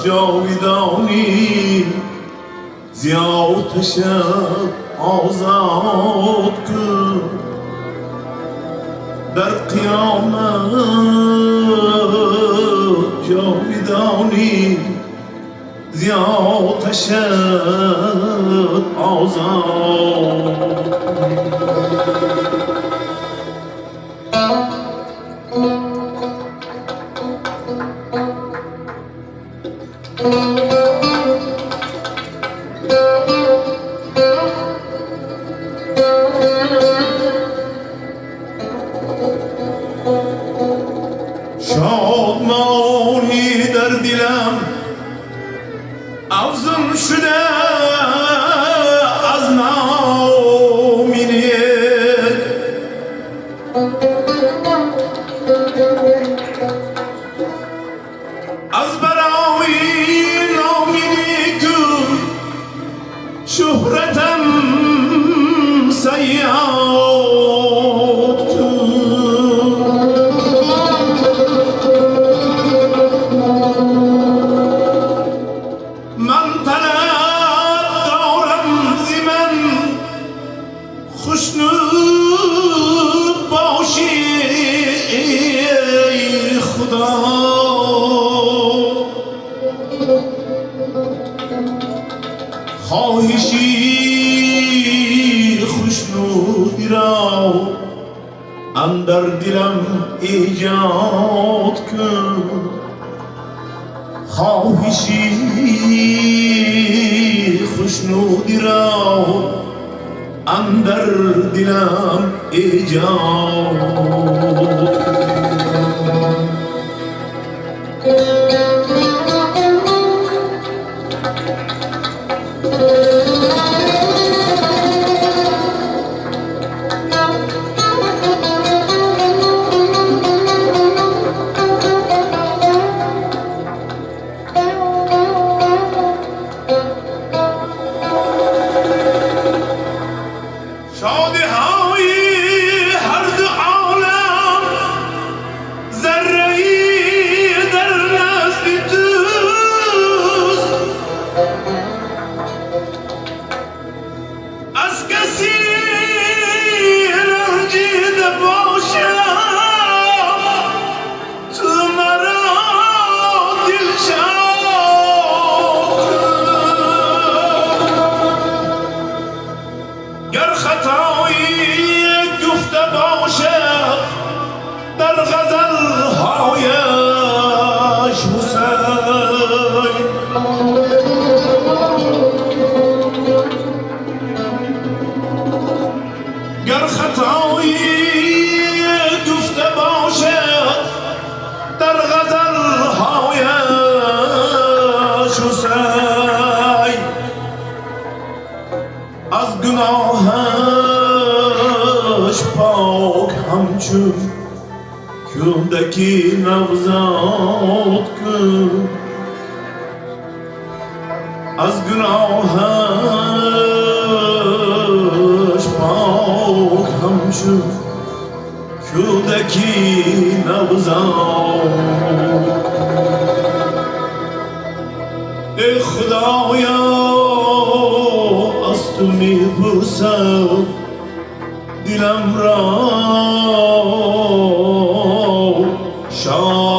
جاودانی زیاتش آزاد کن در قیامت جاودانی زیاتش آزاد شادمانی در دلم افزون شده از ناامیدی از برای ناامیدی که شهرتم سیاد خوشنود باشی ای خدا خواهشی خوشنودی را اندر دلم ایجاد کن خواهشی خوشنودی را اندر دلم ایجاد شادی های هر دو عالم ذره‌ای در نزد توست از کسی رنجیده باشم تو مرا دلشاد گر خطایی گفته باشد در غزل‌هایش حسین گر خطایی گفته باشد در غزل‌هایش حسین از گناهش پاک همچون کودکی نوزاد کن از گناهش پاک همچون کودکی نوزاد ای خدایا از تو میپرسم دلم را شاد